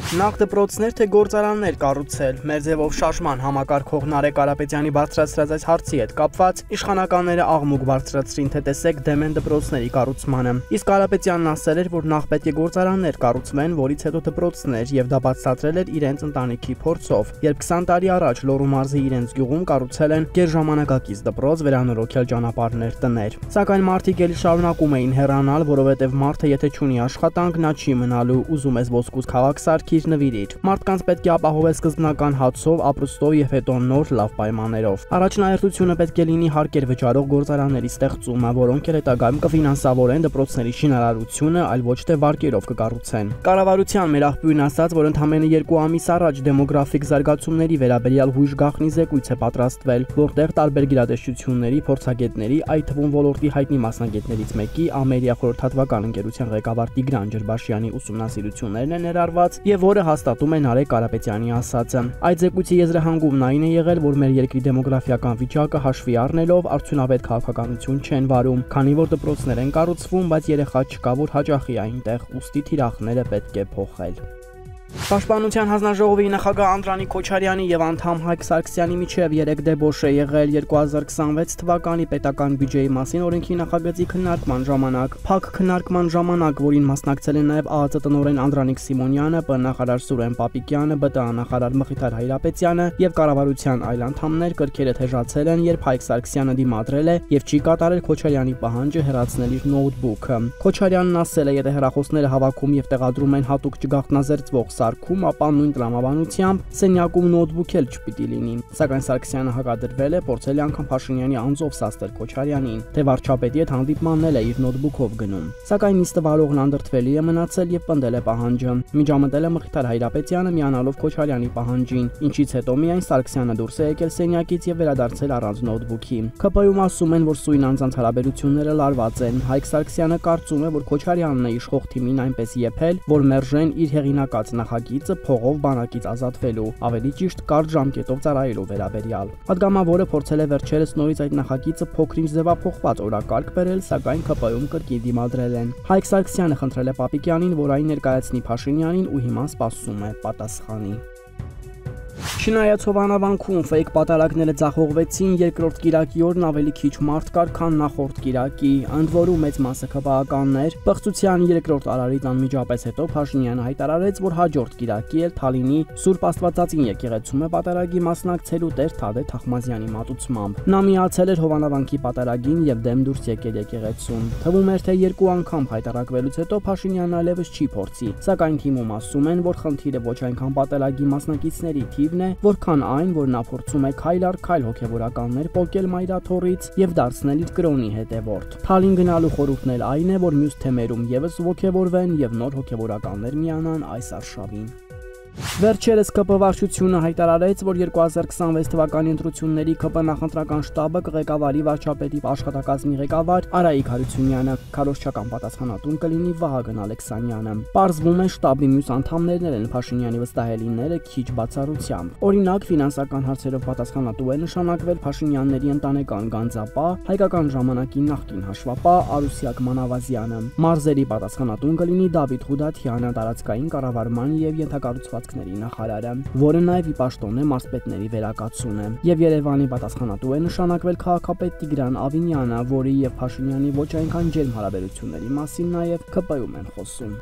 Նախ դպրոցներ թե գործարաններ կառուցել, մեր ձևով շարժման համակարգող Նարեկ Կարապետյանի բարձրացրած այս հարցի հետ կապված իշխանականները աղմուկ բարձրացրին, թե տեսեք դեմ են դպրոցների կառուցմանը։ Իսկ Կարապետյանն ասել էր, որ նախ պետք է գործարաններ կառուցվեն, որից հետո դպրոցներ, եւ դա բացատրել էր իրենց ընտանիքի փորձով, երբ 20 տարի առաջ Լոռու մարզի իրենց գյուղում կառուցել են գերժամանակակից դպրոց, վերանորոգել ճանապարհներ, տներ։ Սակայն մարդիկ ելի շարունակում էին հեռանալ, որովհետեւ մարդը եթե չունի աշխատանք, նա չի մնալու, ուզում ես ոսկուց քաղաք սարքիր, նվիրիր։ Մարդկանց պետք է ապահովել սկզբնական հացով, ապրուստով եւ հետո նոր լավ պայմաններով։ Առաջնահերթությունը պետք է լինի հարկեր վճարող գործարանների ստեղծումը, որոնք էլ հետագայում կֆինանսավորեն դպրոցների շինարարությունը, այլ ոչ թե վարկերով կկառուցեն։ Կառավարության մեր աղբյուրն ասաց, որ ընդամենը 2 ամիս առաջ դեմոգրաֆիկ զարգացումների վերաբերյալ հույժ գաղտնի զեկույց է պատրաստվել, որտեղ տարբեր գիտատեսչությունների, փորձագետների, այդ թվում ոլորտի հայտնի մասնագետներից մեկի Ամերիա խորհրդատվական ընկերության ղեկավար Տիգրան Ջրբաշյանի ուսումնասիրություններն են ներառված եւ որը հաստատում է Նարեկ Կարապետյանի ասածը։ Այդ զեկույցի եզրահանգումն այն է եղել, որ մեր երկրի դեմոգրաֆիական վիճակը հաշվի առնելով արդյունավետ քաղաքականություն չեն վարում, քանի որ դպրոցներ են կառուցվում, բայց երեխա չկա, որ հաճախի այնտեղ, ուստի թիրախները պետք է փոխել։ Պաշտպանության հանձնաժողովի նախագահ Անդրանիկ Քոչարյանի եւ անդամ Հայկ Սարգսյանի միջև 3 դեպոշ է եղել 2026 թվականի պետական բյուջեի մասին օրենքի նախագծի քննարկման ժամանակ։ Փակ քննարկման ժամանակ, որին մասնակցել են նաեւ ԱԱԾ տնօրեն Անդրանիկ Սիմոնյանը, ՊՆ նախարար Սուրեն Պապիկյանը, ԲՏԱ նախարար Մխիթար Հայրապետյանը եւ կառավարության այլ անդամներ կրքերը թեժացել են, երբ Հայկ Սարգսյանը դիմադրել է եւ չի կատարել Քոչարյանի պահանջը հեռացնել իր նոութբուքը։ Քոչարյանն ասել է, եթե հեռախոսները հավաքում եւ տեղադրում են հատուկ չգաղտնազերծվող սարքում, ապա նույն տրամաբանությամբ սենյակում նոթբուք էլ չպիտի լինի։ Սակայն Սարգսյանը հակադրվել է, փորձել է անգամ Փաշինյանի անձով սաստել Քոչարյանին, թե վարչապետի հետ հանդիպմանն է իր նոթբուքով գնում։ Սակայն նիստը վարողն անդրդվելի է մնացել եւ պնդել է պահանջը։ Միջամտել է Մխիթար Հայրապետյանը միանալով Քոչարյանի պահանջին, ինչից հետո միայն Սարգսյանը դուրս է եկել սենյակից եւ վերադարձել առանց նոթբուքի։ ԿՊ-ում ասում են, որ սույն անձանց հարաբերությունները լարված են։ Հայկ Սարգսյանը կարծում է, որ Քոչարյանն է իշխող թիմին այնպես եփել, որ մերժեն իր հեղինակած նախագիծը փողով բանակից ազատվելու, ավելի ճիշտ կարճ ժամկետով ծառայելու վերաբերյալ։ Պատգամավորը փորձել է վերջերս նորից այդ նախագիծը փոքրինչ ձևափոխված օրակարգ բերել, սակայն ԿՊ-ում կրկին դիմադրել են։ Հայկ Սարգսյանը խնդրել է Պապիկյանին, որ այն ներկայացնի Փաշինյանին ու հիմա սպասում է պատասխանի։ Չնայած Հովանավանքում ֆեյք պատարագները ձախողվեցին, երկրորդ կիրակի օրն ավելի քիչ մարդ կար, քան նախորդ կիրակի, ընդ որում մեծ մասը ԿՊԱ-ականներ։ Պղծության երկրորդ արարից անմիջապես հետո Փաշինյանը հայտարարեց, որ հաջորդ կիրակի էլ Թալինի Սուրբ Աստվածածին եկեղեցում է պատարագի մասնակցելու Տեր Թադե Թախմազյանի մատուցմամբ։ Նա միացել էր Հովանավանքի պատարագին եւ դեմ դուրս եկել եկեղեցուն։ Թվում էր, թե 2 անգամ հայտարարվելուց հետո Փաշինյանն այլևս չի փորձի, սակայն թիմում ասում են, որ խնդիրը ոչ այնքան պատարագի մասնակիցների թիվն է, որքան այն, որ նա փորձում է քայլ առ քայլ հոգևորականներ պոկել մայրաթոռից եւ դարձնել իր կրոնի հետևորդ։ Թալին գնալու խորհուրդն էլ այն է, որ մյուս թեմերում եւս ոգևորվեն եւ նոր հոգևորականներ միանան այս արշավին։ Վերջերս ԿՊ վարչությունը հայտարարեց, որ 2026 թվականի ընտրությունների ԿՊ նախընտրական շտաբը կղեկավարի վարչապետի աշխատակազմի ղեկավար Արայիկ Հարությունյանը, քարոզչական պատասխանատուն կլինի Վահագն Ալեքսանյանը։ Պարզվում է շտաբի մյուս անդամներն են Փաշինյանի վստահելիները քիչ բացառությամբ։ Օրինակ, ֆինանսական հարցերով պատասխանատու է նշանակվել Փաշինյանների ընտանեկան գանձապահ, Հայկական ժամանակի նախկին հաշվապահ Արուսյակ Մանավազյանը։ Մարզերի պատասխանատուն կլինի Դավիթ Ղուդաթյանը, տարածքային կառավարման եւ ենթակառուցվածքների նախարարը, որը նաև ի պաշտոն է մարզպետների վերակացուն է, եւ Երևանի պատասխանատու է նշանակվել քաղաքապետ Տիգրան Ավինյանը, որի եւ Փաշինյանի ոչ այնքան ջերմ հարաբերությունների մասին նաև ԿՊ-ում են խոսում։